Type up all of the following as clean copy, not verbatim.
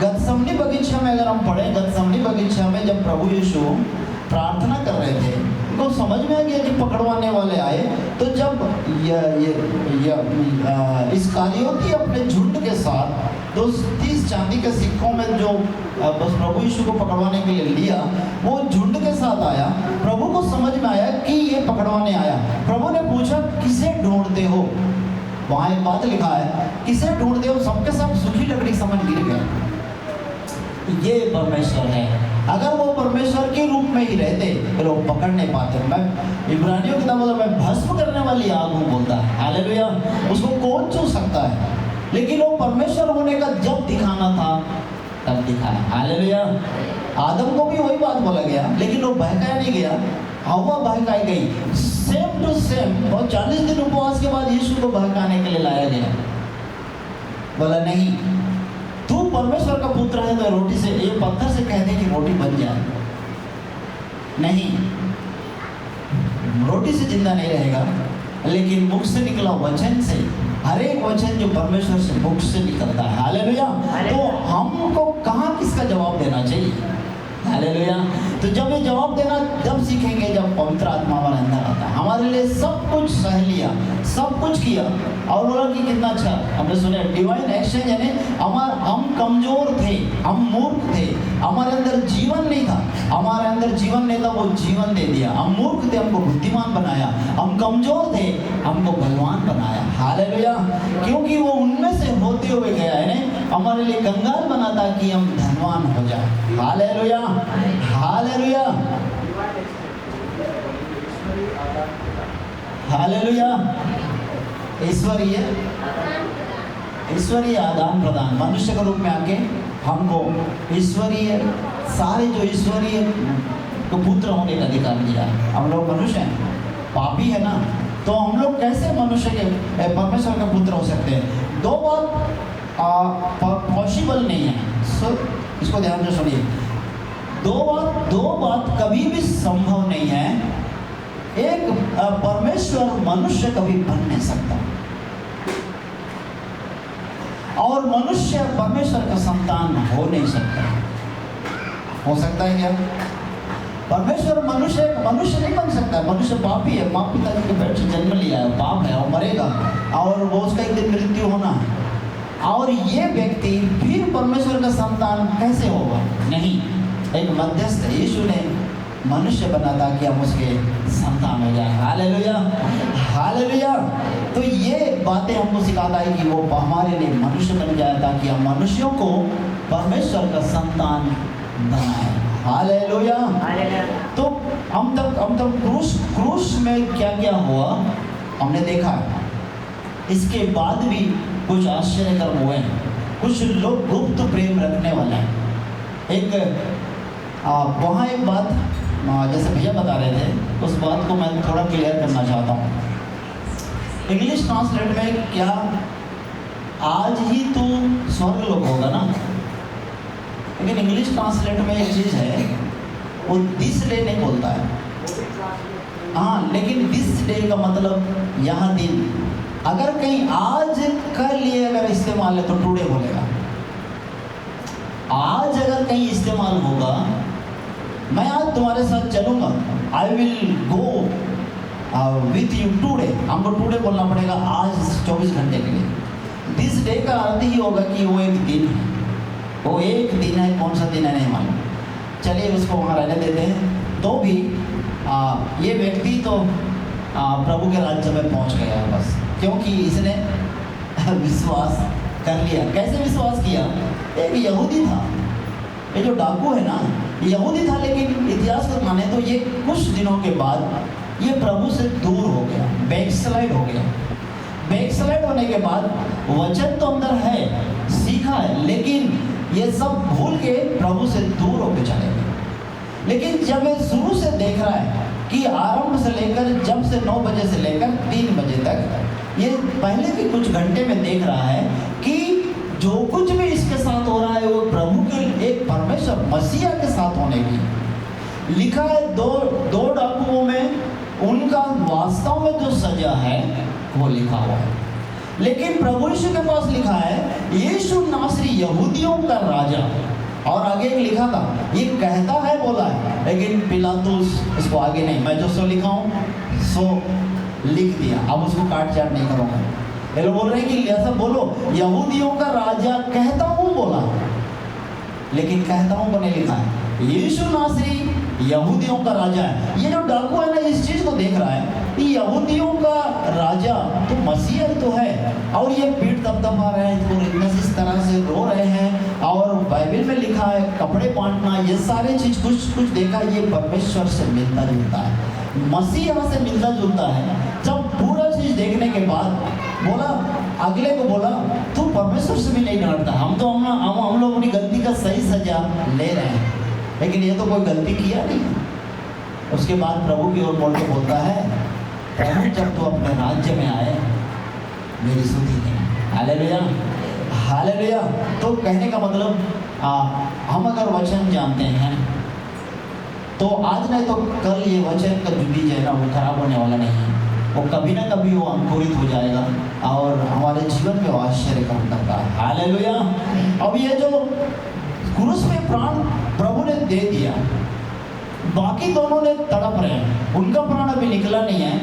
गतसमनी बगीचा में अगर हम पढ़ें, गतसमनी बगीचा में जब प्रभु यीशु प्रार्थना कर रहे थे, उनको समझ में आ गया कि पकड़वाने वाले आए। तो जब इस्करियोती अपने झुंड के साथ 30 चांदी के सिक्कों में जो बस प्रभु यीशु को पकड़वाने के लिए लिया, वो झुंड के साथ आया। प्रभु को समझ में आया कि ये पकड़वाने आया। प्रभु ने पूछा, किसे ढूंढते हो? वहाँ एक बात लिखा है, किसे ढूंढते हो? सबके सब सूखी लकड़ी समझ गिर गए। ये परमेश्वर है। अगर वो परमेश्वर के रूप में ही रहते तो लोग पकड़ नहीं पाते। मैं इब्रानियों की किताब में भस्म करने वाली आग हूँ बोलता है, हालेलुया। उसको कौन छू सकता है? लेकिन वो परमेश्वर होने का जब दिखाना था तब दिखाया, हालेलुया। आदम को भी वही बात बोला गया, लेकिन वो बहकाया नहीं गया, हवा बहकाई गई। Same to same. और 40 दिन उपवास के बाद यीशु को बहकाने के लिए लाया गया। बोला नहीं, तू परमेश्वर का पुत्र है तो रोटी से, ये पत्थर से कह दे कि रोटी बन जाए। नहीं, रोटी से जिंदा नहीं रहेगा, लेकिन मुख से निकला वचन से, हर एक वचन जो परमेश्वर से मुख से निकलता है, हालेलुया। तो हमको कहाँ किसका जवाब देना चाहिए? हालेलुया। तो जब ये जवाब देना जब सीखेंगे, जब पवित्र आत्मा हमारे अंदर आता है। हमारे लिए सब कुछ सह लिया, सब कुछ किया, और बोला कि कितना अच्छा। हमने सुने डिवाइन एक्सचेंज, यानी हम कमजोर थे, हम मूर्ख थे, हमारे अंदर जीवन नहीं था, हमारे अंदर जीवन नहीं था, वो जीवन दे दिया। हम मूर्ख थे, हमको बुद्धिमान बनाया। हम कमजोर थे, हमको बलवान बनाया, हालेलुया। क्योंकि वो उनमें से होते हुए गया है ना, हमारे लिए कंगाल बना था कि हम धनवान हो जाए, हालेलुया, हालेलुया, हालेलुया। ईश्वरीय आदान प्रदान, मनुष्य के रूप में आके हमको ईश्वरीय, सारे जो ईश्वरीय को पुत्र होने का अधिकार दिया है। हम लोग मनुष्य हैं, पापी है ना, तो हम लोग कैसे मनुष्य के परमेश्वर के पुत्र हो सकते हैं? दो बात पॉसिबल नहीं है। सो इसको ध्यान से सुनिए। दो बात कभी भी संभव नहीं है। एक, परमेश्वर मनुष्य कभी बन नहीं सकता, और मनुष्य परमेश्वर का संतान हो नहीं सकता। हो सकता है क्या? परमेश्वर मनुष्य नहीं बन सकता। मनुष्य पापी है, माँ पिता के पेट से जन्म लिया है, पाप है और मरेगा, और वो उसका एक दिन मृत्यु होना है। और ये व्यक्ति फिर परमेश्वर का संतान कैसे होगा? नहीं, एक मध्यस्थ यीशु ने मनुष्य बना था कि हम उसके संतान हो जाए, हालेलुया, हालेलुया। तो ये बातें हमको सिखाता है कि वो हमारे लिए मनुष्य बन जाए ताकि हम मनुष्यों को परमेश्वर का संतान बनाए, हालेलुया। तो हम तक क्रूस में क्या क्या हुआ हमने देखा है। इसके बाद भी कुछ आश्चर्यकर्म हुए हैं। कुछ लोग गुप्त प्रेम रखने वाले हैं। वहाँ एक बात जैसे भैया बता रहे थे, उस बात को मैं थोड़ा क्लियर करना चाहता हूँ। इंग्लिश ट्रांसलेट में क्या आज ही तो स्वर्ग लोग होगा ना, लेकिन इंग्लिश ट्रांसलेट में एक चीज़ है, वो दिस डे नहीं बोलता है। हाँ, लेकिन दिस डे का मतलब यहाँ दिन। अगर कहीं आज कर लिए अगर इस्तेमाल है तो टुडे बोलेगा। आज अगर कहीं इस्तेमाल होगा, मैं आज तुम्हारे साथ चलूँगा, I will go with you today, हमको टुडे बोलना पड़ेगा, आज 24 घंटे के लिए। दिस डे का अर्थ ही होगा कि वो एक दिन है, वो एक दिन है, कौन सा दिन है नहीं मालूम। चलिए उसको वहाँ रहने देते हैं। तो भी ये व्यक्ति तो प्रभु के राज्य में पहुँच गया बस, क्योंकि इसने विश्वास कर लिया। कैसे विश्वास किया? एक यहूदी था, ये जो डाकू है ना, यहूदी था, लेकिन इतिहास को माने तो ये कुछ दिनों के बाद ये प्रभु से दूर हो गया, बैकस्लाइड हो गया। बैकस्लाइड होने के बाद वचन तो अंदर है, सीखा है, लेकिन ये सब भूल के प्रभु से दूर होकर चले गए। लेकिन जब ये शुरू से देख रहा है कि आरंभ से लेकर, जब से 9 बजे से लेकर 3 बजे तक, ये पहले भी कुछ घंटे में देख रहा है कि जो कुछ भी इसके साथ हो रहा है वो प्रभु के एक परमेश्वर मसीहा के साथ होने की लिखा है। दो डाकुओं में उनका वास्तव में जो सजा है वो लिखा हुआ है। लेकिन प्रभु यीशु के पास लिखा है यीशु नासरी यहूदियों का राजा, और आगे एक लिखा था ये कहता है बोला है, लेकिन पिलातुस इसको आगे नहीं, मैं जो सो लिखा हूँ सो लिख दिया, अब उसको काट चाट नहीं करूँगा। ये लोग बोल रहे हैं कि ऐसा बोलो यहूदियों का राजा कहता हूँ बोला, लेकिन कहता हूँ को नहीं लिखा है। यीशु नासरी यहूदियों का राजा है। ये जो डाकू है ना इस चीज को देख रहा है कि यहूदियों का राजा तो मसीह तो है, और ये पीठ दबदबा रहे हैं तो इस तरह से रो रहे हैं, और बाइबल में लिखा है कपड़े बांटना, ये सारे चीज कुछ कुछ देखा ये परमेश्वर से मिलता जुलता है, मसीह यहाँ से मिलता जुलता है। जब पूरा चीज देखने के बाद बोला, अगले को बोला तू परमेश्वर से भी नहीं डरता, हम तो हम लोग अपनी गलती का सही सजा ले रहे हैं, लेकिन ये तो कोई गलती किया नहीं। उसके बाद प्रभु की ओर मोड़ के बोलता है प्रभु जब तू अपने राज्य में आए मेरी सुधी नहीं। Hallelujah hallelujah. तो कहने का मतलब हम अगर वचन जानते हैं तो आज नहीं तो कल ये वचन का जो बीज है ना वो खराब होने वाला नहीं है, वो कभी ना कभी वो अंकुरित हो जाएगा और हमारे जीवन में वो आश्चर्य काम करता है। हालेलुया। अब ये जो क्रूस में प्राण प्रभु ने दे दिया, बाकी दोनों ने तड़प रहे हैं, उनका प्राण अभी निकला नहीं है,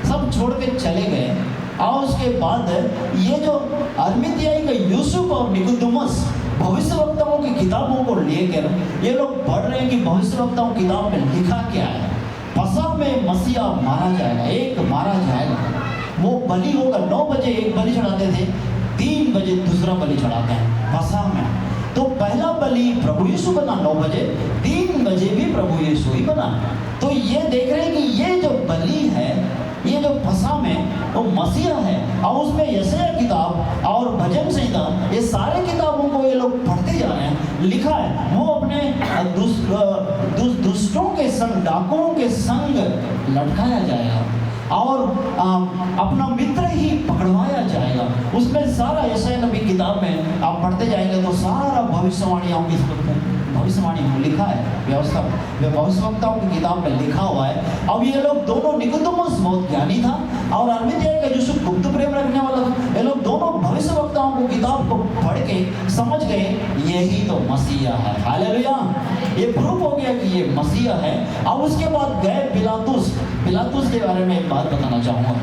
सब छोड़ के चले गए। और उसके बाद ये जो अरमितियाई का यूसुफ और निकोदेमुस भविष्यवक्ताओं की किताबों को लेकर ये लोग पढ़ रहे हैं कि भविष्यवक्ताओं की किताब में लिखा क्या है। फसह में मसीहा मारा जाएगा, एक मारा जाएगा, वो बलि होगा। 9 बजे एक बलि चढ़ाते थे, 3 बजे दूसरा बलि चढ़ाते हैं फसह में। तो पहला बलि प्रभु यीशु बना 9 बजे, 3 बजे भी प्रभु यीशु ही बना। तो ये देख रहे हैं कि ये जो बलि है, ये जो फसह में वो मसीहा है, और उसमें यशायाह किताब और भजन संहिता ये सारे किताबों को ये लोग पढ़ते जा रहे हैं। लिखा है वो अपने दुष्टों के संग, डाकुओं के संग लटकाया जाएगा और अपना मित्र ही पकड़वाया जाएगा। उसमें सारा यशायाह नबी किताब में आप पढ़ते जाएंगे तो सारा भविष्यवाणी होंगी, भविष्यवाणी लिखा है, व्यवस्था भविष्यवक्ताओं की किताब में लिखा हुआ है। अब ये लोग दोनों, निकोदेमुस बहुत ज्ञानी था और अरमितियाई का यूसुफ गुप्त प्रेम रखने वाला था। ये लोग दोनों भविष्यवक्ताओं को किताब को पढ़ के समझ गए यही तो मसीहा है। हालेलुया। ये प्रूफ हो गया कि ये मसीहा है। अब उसके बाद गए पिलातुस के बारे में एक बात बताना चाहूँगा।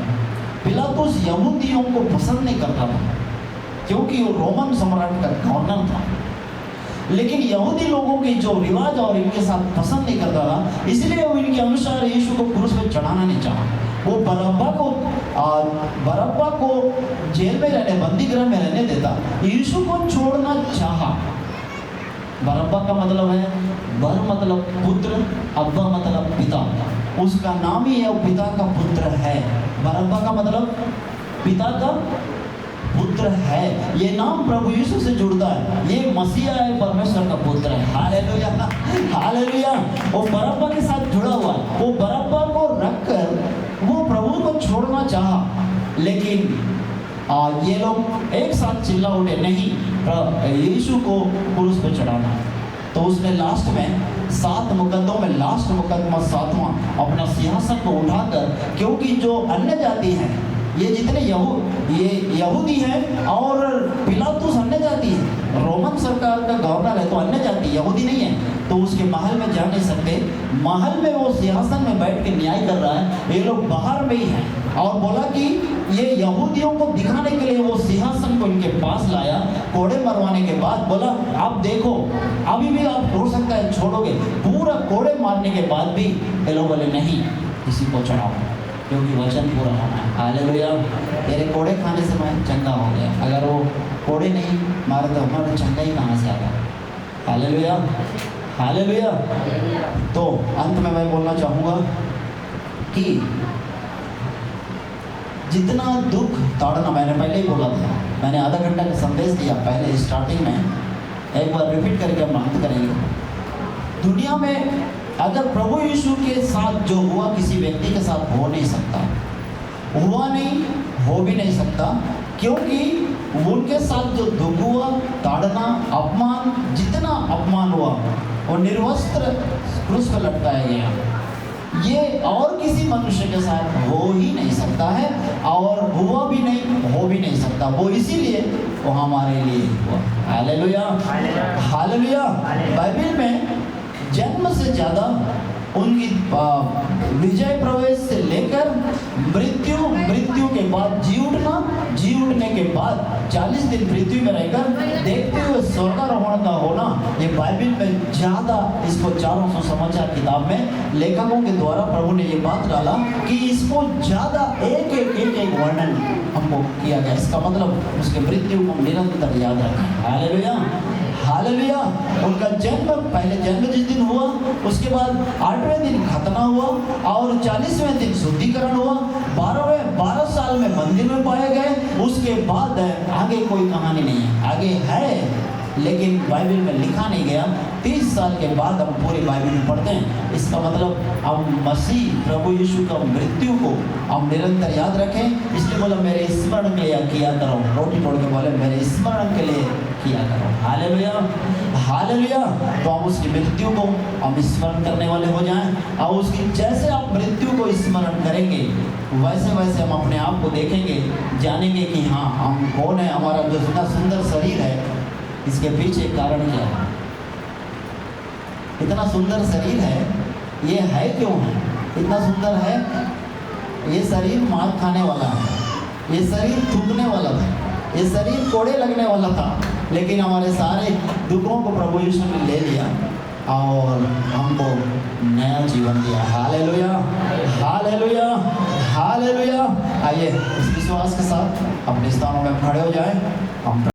पिलातुस यहूदियों को पसंद नहीं करता था क्योंकि वो रोमन सम्राट का गवर्नर था, लेकिन यहूदी लोगों के जो रिवाज और इनके साथ पसंद नहीं करता था, इसलिए वो इनके अनुसार यीशु को क्रूस पे चढ़ाना नहीं चाहा। वो बरब्बा को जेल में रहने, बंदी गृह में रहने देता, यीशु को छोड़ना चाहा। बरब्बा का मतलब है, बर मतलब पुत्र, अब्बा मतलब पिता, उसका नाम ही है, वो पिता का पुत्र है। बरब्बा का मतलब पिता का पुत्र है। ये नाम प्रभु यीशु से जुड़ता है, ये मसीहा है, परमेश्वर का पुत्र है। Hallelujah hallelujah. वो बरब्बा के साथ जुड़ा हुआ है। वो बरब्बा को रखकर वो प्रभु को छोड़ना चाहा, लेकिन ये लोग एक साथ चिल्ला उठे, नहीं यीशु को क्रूस पे चढ़ाना। तो उसने लास्ट में 7 मुकद्दमों में लास्ट मुकदमा 7वां अपना सिंहासन को उठाकर, क्योंकि जो अन्य जाति हैं, ये जितने ये यहूदी हैं और पिलातुस अन्य जाति है, रोमन सरकार का गवर्नर है तो अन्य जाति, यहूदी नहीं है, तो उसके महल में जा नहीं सकते। महल में वो सिंहासन में बैठ के न्याय कर रहा है, ये लोग बाहर में ही हैं। और बोला कि ये यहूदियों को दिखाने के लिए वो सिंहासन को इनके पास लाया, कोड़े मरवाने के बाद बोला आप देखो अभी भी आप हो सकता है छोड़ोगे। पूरा कोड़े मारने के बाद भी ये लोग बोले नहीं, किसी को चढ़ाओ, क्योंकि वचन पूरा होना है। हालेलुया। तेरे कोड़े खाने से मैं चंगा हो गया, अगर वो कोड़े नहीं मारे तो हमारा चंगा ही कहाँ से आता। Hallelujah hallelujah. तो अंत में मैं बोलना चाहूँगा कि जितना दुख ताड़ना, मैंने पहले ही बोला था, मैंने आधा घंटा का संदेश दिया पहले स्टार्टिंग में, एक बार रिपीट करके हम अंत करेंगे। दुनिया में अगर प्रभु यीशु के साथ जो हुआ किसी व्यक्ति के साथ हो नहीं सकता, हुआ नहीं, हो भी नहीं सकता, क्योंकि उनके साथ जो दुख हुआ, ताड़ना, अपमान, जितना अपमान हुआ वो निर्वस्त्र क्रूस पर लटकाया गया। ये और किसी मनुष्य के साथ हो ही नहीं सकता है, और हुआ भी नहीं, हो भी नहीं सकता। वो इसीलिए वो हमारे लिए हुआ। Hallelujah, hallelujah. बाइबल में जन्म से ज़्यादा उनकी विजय प्रवेश से लेकर मृत्यु के बाद जी उठने के बाद 40 दिन पृथ्वी में रहकर देखते हुए स्वर्गारोहण का होना, ये बाइबल में ज़्यादा इसको चारों सुसमाचार किताब में लेखकों के द्वारा प्रभु ने ये बात डाला कि इसको ज़्यादा एक वर्णन हमको किया गया। इसका मतलब उसके मृत्यु को निरंतर याद रखें। Hallelujah, hallelujah. उनका जन्म, पहले जन्म जिस दिन हुआ, उसके बाद 8वें दिन खतना हुआ और 40वें दिन शुद्धिकरण हुआ, 12 साल में मंदिर में पाए गए। उसके बाद आगे कोई कहानी नहीं है, आगे है लेकिन बाइबल में लिखा नहीं गया। 30 साल के बाद हम पूरी बाइबल में पढ़ते हैं। इसका मतलब हम मसीह प्रभु यीशु का मृत्यु को हम निरंतर याद रखें। इसलिए बोला मेरे स्मरण के लिए किया करो, रोटी तोड़ के बोले मेरे स्मरण के लिए किया करो। Hallelujah, hallelujah. तो हम उसकी मृत्यु को हम स्मरण करने वाले हो जाएं, और उसकी जैसे आप मृत्यु को स्मरण करेंगे वैसे वैसे हम अपने आप को देखेंगे, जानेंगे कि हाँ हम कौन है, हमारा जो इतना सुंदर शरीर है इसके पीछे कारण क्या है। इतना सुंदर शरीर है, ये है क्यों है इतना सुंदर है? ये शरीर मार खाने वाला है, ये शरीर थूकने वाला था, ये शरीर कोड़े लगने वाला था, लेकिन हमारे सारे दुखों को प्रभु यीशु ने ले लिया और हमको नया जीवन दिया। Hallelujah, hallelujah, hallelujah. आइए इस विश्वास के साथ अपने स्थानों में खड़े हो जाएं। हम